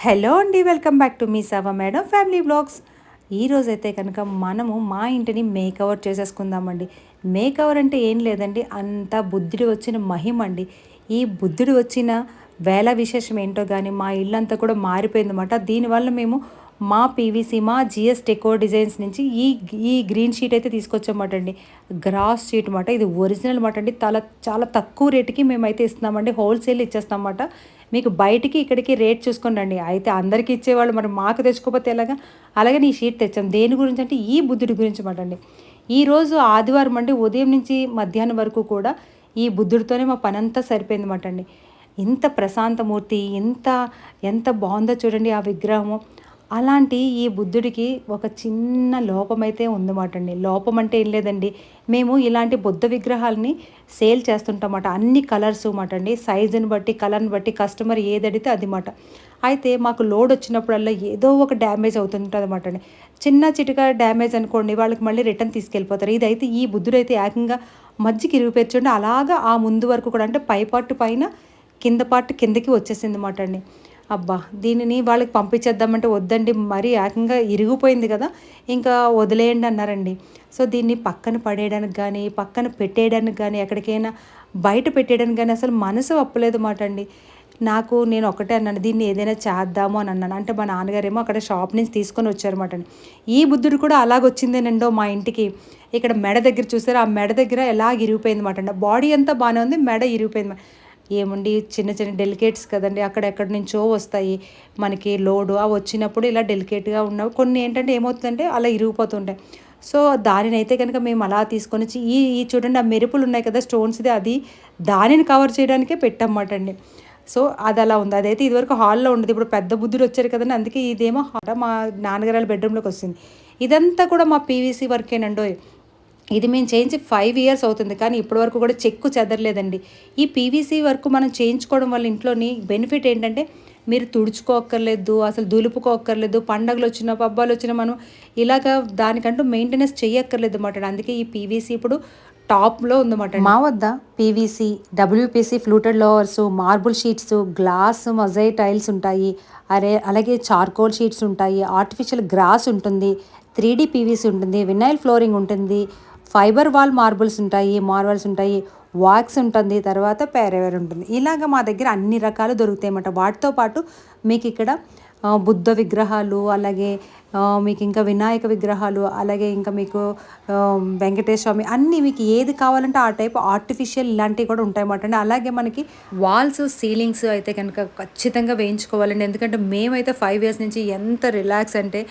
Hello అండి, welcome back to మీ సవ మేడం ఫ్యామిలీ వ్లాగ్స్. ఈరోజైతే కనుక మనము మా ఇంటిని మేకవర్ చేసేసుకుందామండి. మేకవర్ అంటే ఏం లేదండి, అంతా బుద్ధుడు వచ్చిన మహిమ అండి. ఈ బుద్ధుడు వచ్చిన వేళ విశేషం ఏంటో కానీ మా ఇల్లంతా కూడా మారిపోయిందన్నమాట. దీనివల్ల మేము మా పీవీసీ మా జిఎస్ డెకో డిజైన్స్ నుంచి ఈ ఈ గ్రీన్ షీట్ అయితే తీసుకొచ్చామాట అండి. గ్రాస్ షీట్ మాట, ఇది ఒరిజినల్ మాట అండి. చాలా తక్కువ రేటుకి మేమైతే ఇస్తున్నామండి, హోల్సేల్ ఇచ్చేస్తామన్నమాట. మీకు బయటికి ఇక్కడికి రేట్ చూసుకొని రండి. అయితే అందరికీ ఇచ్చేవాళ్ళు మరి మాకు తెచ్చుకోకపోతే ఎలాగా? అలాగని ఈ షీట్ తెచ్చాం. దేని గురించి అంటే ఈ బుద్ధుడి గురించి మాట అండి. ఈరోజు ఆదివారం అండి, ఉదయం నుంచి మధ్యాహ్నం వరకు కూడా ఈ బుద్ధుడితోనే మా పనంతా సరిపోయిందన్నమాట అండి. ఇంత ప్రశాంతమూర్తి, ఎంత బాగుందో చూడండి ఆ విగ్రహము. అలాంటి ఈ బుద్ధుడికి ఒక చిన్న లోపమైతే ఉందన్నమాట అండి. లోపం అంటే ఏం లేదండి, మేము ఇలాంటి బుద్ధ విగ్రహాలని సేల్ చేస్తుంటామట. అన్ని కలర్స్ మాట అండి, సైజుని బట్టి కలర్ని బట్టి కస్టమర్ ఏది అడిగితే అది మాట. అయితే మాకు లోడ్ వచ్చినప్పుడల్లా ఏదో ఒక డ్యామేజ్ అవుతుంటుంది అన్నమాట అండి. చిన్న చిటిక డ్యామేజ్ అనుకోండి, వాళ్ళకి మళ్ళీ రిటర్న్ తీసుకెళ్ళిపోతారు. ఇదైతే ఈ బుద్ధుడైతే ఏకంగా మధ్యకి ఇరిగిపోయారు చూడండి. అలాగా ఆ ముందు వరకు కూడా అంటే పై పార్ట్ పైన, కింద పార్ట్ కిందకి వచ్చేసింది అన్నమాట అండి. అబ్బా! దీనిని వాళ్ళకి పంపించేద్దామంటే వద్దండి, మరీ ఏకంగా ఇరిగిపోయింది కదా, ఇంకా వదిలేయండి అన్నారండి. సో దీన్ని పక్కన పడేయడానికి కానీ, పక్కన పెట్టేయడానికి కానీ, ఎక్కడికైనా బయట పెట్టేయడానికి కానీ అసలు మనసు ఒప్పలేదు మాట అండి. నేను ఒకటే అన్నాను, దీన్ని ఏదైనా చేద్దాము అని అన్నాను. అంటే మా నాన్నగారేమో అక్కడ షాప్ నుంచి తీసుకొని వచ్చారన్నమాట అండి. ఈ బుద్ధుడు కూడా అలాగొచ్చిందేనండో మా ఇంటికి. ఇక్కడ మెడ దగ్గర చూసారా, ఆ మెడ దగ్గర ఎలాగ ఇరిగిపోయింది మాట అండి. బాడీ అంతా బాగానే ఉంది, మెడ ఇరిగిపోయింది. ఏముండి చిన్న చిన్న డెలికేట్స్ కదండి, అక్కడెక్కడి నుంచో వస్తాయి మనకి లోడు. అవి వచ్చినప్పుడు ఇలా డెలికేట్గా ఉన్నవి కొన్ని ఏంటంటే ఏమవుతుందంటే అలా ఇరిగిపోతుంటాయి. సో దానినైతే కనుక మేము అలా తీసుకొని వచ్చి ఈ ఈ చూడండి, ఆ మెరుపులు ఉన్నాయి కదా స్టోన్స్ది, అది దానిని కవర్ చేయడానికే పెట్టామన్నమాట అండి. సో అది అలా ఉంది. అదైతే ఇదివరకు హాల్లో ఉండదు, ఇప్పుడు పెద్ద బుద్ధుడు వచ్చారు కదండి, అందుకే ఇదేమో మా నాన్నగారి బెడ్రూమ్లోకి వస్తుంది. ఇదంతా కూడా మా పీవీసీ వర్కేనండోయ్. ఇది మేము చేయించి 5 ఇయర్స్ అవుతుంది, కానీ ఇప్పటివరకు కూడా చెక్కు చెదరలేదండి. ఈ పీవీసీ వర్క్ మనం చేయించుకోవడం వల్ల ఇంట్లోని బెనిఫిట్ ఏంటంటే, మీరు తుడుచుకోక్కర్లేదు, అసలు దులుపుకోక్కర్లేదు, పండగలు వచ్చినా పబ్బాలు వచ్చినా మనం ఇలాగా దానికంటూ మెయింటెనెన్స్ చేయక్కర్లేదు అన్నమాట. అందుకే ఈ పీవీసీ ఇప్పుడు టాప్లో ఉందన్నమాట. మా వద్ద PVC, WPC fluted louvres, marble sheets, glass mosaic tiles ఉంటాయి. అలాగే చార్కోల్ షీట్స్ ఉంటాయి, ఆర్టిఫిషియల్ గ్రాస్ ఉంటుంది, 3D పీవీసీ ఉంటుంది, వినైల్ ఫ్లోరింగ్ ఉంటుంది, ఫైబర్ వాల్ మార్బల్స్ ఉంటాయి, వాక్స్ ఉంటుంది, తర్వాత పేరవేర్ ఉంటుంది. ఇలాగ మా దగ్గర అన్ని రకాలు దొరుకుతాయి అన్నమాట. వాటితో పాటు మీకు ఇక్కడ బుద్ధ విగ్రహాలు, అలాగే మీకు ఇంకా వినాయక విగ్రహాలు, అలాగే ఇంకా మీకు వెంకటేశ్వర స్వామి, అన్నీ మీకు ఏది కావాలంటే ఆ టైప్ ఆర్టిఫిషియల్ ఇలాంటివి కూడా ఉంటాయన్నమాట అండి. అలాగే మనకి వాల్స్ సీలింగ్స్ అయితే కనుక ఖచ్చితంగా వేయించుకోవాలండి. ఎందుకంటే మేమైతే 5 ఇయర్స్ నుంచి ఎంత రిలాక్స్ అంటే,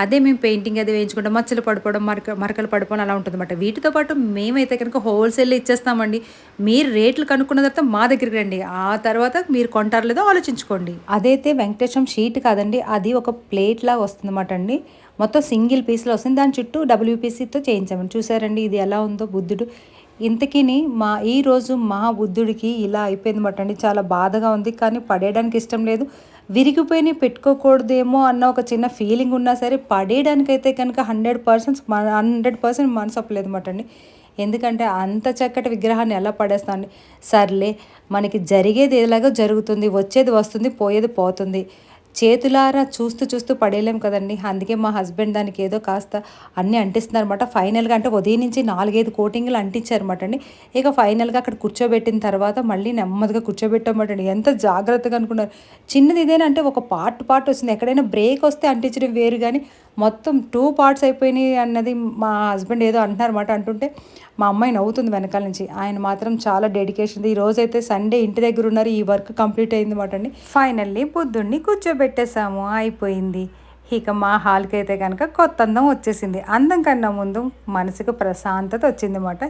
అదే మేము పెయింటింగ్ అది వేయించుకుంటాం, మచ్చలు పడిపోవడం, మరకలు పడిపోవడం అలా ఉంటుందన్నమాట. వీటితో పాటు మేమైతే కనుక హోల్సేల్ ఇచ్చేస్తామండి. మీరు రేట్లు కనుక్కున్న తర్వాత మా దగ్గరికి రండి, ఆ తర్వాత మీరు కొంటారు లేదో ఆలోచించుకోండి. అదైతే వెంకటేశ్వరం షీట్ కాదండి, అది ఒక ప్లేట్ లాగా వస్తుందన్నమాట అండి. మొత్తం సింగిల్ పీస్లో వస్తుంది, దాని చుట్టూ డబ్ల్యూపీసీతో చేయించామని. చూసారండి ఇది ఎలా ఉందో బుద్ధుడు. ఇంతకీని ఈరోజు మా బుద్ధుడికి ఇలా అయిపోయిందన్నమాట అండి. చాలా బాధగా ఉంది, కానీ పడేయడానికి ఇష్టం లేదు. విరిగిపోయి పెట్టుకోకూడదేమో అన్న ఒక చిన్న ఫీలింగ్ ఉన్నా సరే, పడేయడానికైతే కనుక 100% మనసు ఒప్పలేదు అన్నమాట అండి. ఎందుకంటే అంత చక్కటి విగ్రహాన్ని ఎలా పడేస్తామండి. సర్లే, మనకి జరిగేది ఎలాగో జరుగుతుంది, వచ్చేది వస్తుంది, పోయేది పోతుంది. చేతులారా చూస్తూ చూస్తూ పడేయలేం కదండి. అందుకే మా హస్బెండ్ దానికి ఏదో కాస్త అన్నీ అంటిస్తున్నారన్నమాట. ఫైనల్గా అంటే ఉదయం నుంచి 4-5 కోటింగ్లు అంటించారన్నమాట అండి. ఇక ఫైనల్గా అక్కడ కూర్చోబెట్టిన తర్వాత మళ్ళీ నెమ్మదిగా కూర్చోబెట్టామన్నమాట అండి. ఎంత జాగ్రత్తగా అనుకున్నారు. చిన్నది ఇదేనా అంటే ఒక పార్ట్ వస్తుంది, ఎక్కడైనా బ్రేక్ వస్తే అంటించడం వేరు, కానీ మొత్తం 2 పార్ట్స్ అయిపోయినాయి అన్నది మా హస్బెండ్ ఏదో అంటున్నారన్నమాట. అంటుంటే మా అమ్మాయి నవ్వుతుంది వెనకాల నుంచి. ఆయన మాత్రం చాలా డెడికేషన్. ఈ రోజైతే సండే ఇంటి దగ్గర ఉన్నారు, ఈ వర్క్ కంప్లీట్ అయింది మాట అండి. ఫైనల్లీ బుద్ధుడిని కూర్చోబెట్టేసాము, అయిపోయింది. ఇక మా హాల్కి అయితే కనుక కొత్త అందం వచ్చేసింది. అందం కన్నా ముందు మనసుకు ప్రశాంతత వచ్చిందన్నమాట.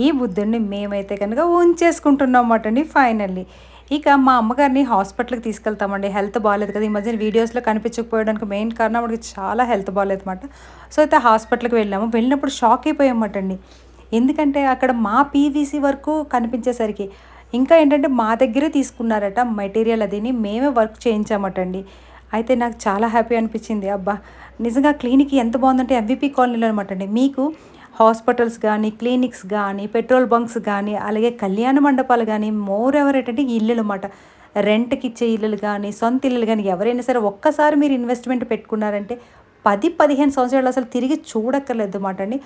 ఈ బుద్ధుడిని మేమైతే కనుక ఉంచేసుకుంటున్నాం అన్నమాట అండి ఫైనల్లీ. ఇక మా అమ్మగారిని హాస్పిటల్కి తీసుకెళ్తామండి. హెల్త్ బాగాలేదు కదా, ఈ మధ్యన వీడియోస్లో కనిపించకపోవడానికి మెయిన్ కారణం ఆవిడకి చాలా హెల్త్ బాగాలేదు అనమాట. సో అయితే హాస్పిటల్కి వెళ్ళినప్పుడు షాక్ అయిపోయామన్నమాట అండి. ఎందుకంటే అక్కడ మా పీవీసీ వరకు కనిపించేసరికి, ఇంకా ఏంటంటే మా దగ్గరే తీసుకున్నారట మెటీరియల్, అదిని మేమే వర్క్ చేయించామటండి. అయితే నాకు చాలా హ్యాపీ అనిపించింది. అబ్బా, నిజంగా క్లినిక్ ఎంత బాగుందంటే ఎంవిపి కాలనీలో అనమాట అండి. మీకు హాస్పిటల్స్ కానీ, క్లినిక్స్ కానీ, పెట్రోల్ బంక్స్ కానీ, అలాగే కళ్యాణ మండపాలు కానీ, మోర్ ఎవర్ ఏంటంటే ఇల్లులు అన్నమాట. రెంట్‌కి ఇచ్చే ఇల్లులు గానీ, సొంత ఇల్లులు గానీ ఎవరైనా సరే ఒక్కసారి మీరు ఇన్వెస్ట్‌మెంట్ పెట్టుకున్నారంటే 10, 15 సంవత్సరాలు అసలు తిరిగి చూడక్కర్లేదన్నమాట అండి.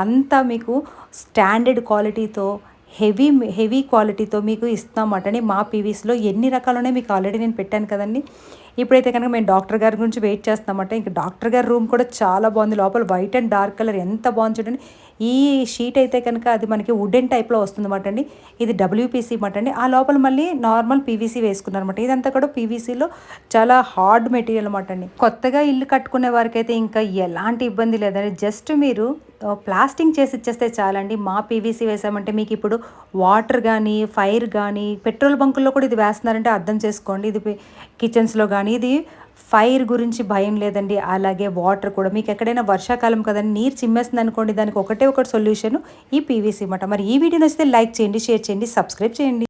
అంత మీకు స్టాండర్డ్ క్వాలిటీతో హెవీ క్వాలిటీతో మీకు ఇస్తామట అండి మా పీవీసీలో. ఎన్ని రకాలున్నాయో మీకు ఆల్రెడీ నేను పెట్టాను కదండీ. ఇప్పుడైతే కనుక మేము డాక్టర్ గారి గురించి వెయిట్ చేస్తున్నామట. ఇంక డాక్టర్ గారి రూమ్ కూడా చాలా బాగుంది. లోపల వైట్ అండ్ డార్క్ కలర్ ఎంత బాగుంది చూడండి. ఈ షీట్ అయితే కనుక అది మనకి వుడెన్ టైప్‌లో వస్తుందన్నమాట అండి. ఇది డబ్ల్యూపీసీ మాట అండి. ఆ లోపల మళ్ళీ నార్మల్ పీవీసీ వేసుకున్నారన్నమాట. ఇదంతా కూడా పీవీసీలో చాలా హార్డ్ మెటీరియల్ అన్నమాట అండి. కొత్తగా ఇల్లు కట్టుకునే వారికైతే ఇంకా ఎలాంటి ఇబ్బంది లేదండి. జస్ట్ మీరు ప్లాస్టింగ్ చేసి ఇచ్చేస్తే చాలండి. మా పీవీసీ వేసామంటే మీకు ఇప్పుడు వాటర్ గానీ, ఫైర్ గానీ, పెట్రోల్ బంకుల్లో కూడా ఇది వేస్తున్నారంటే అర్థం చేసుకోండి. ఇది కిచెన్స్‌లో గానీ ఇది ఫైర్ గురించి భయం లేదండి. అలాగే వాటర్ కూడా మీకు ఎక్కడైనా వర్షాకాలం కదండీ, నీరు చిమ్మేస్తుందనుకోండి, దానికి ఒకటే ఒకటి సొల్యూషను ఈ పీవీసీ మాట. మరి ఈ వీడియో నచ్చితే లైక్ చేయండి, షేర్ చేయండి, సబ్స్క్రైబ్ చేయండి.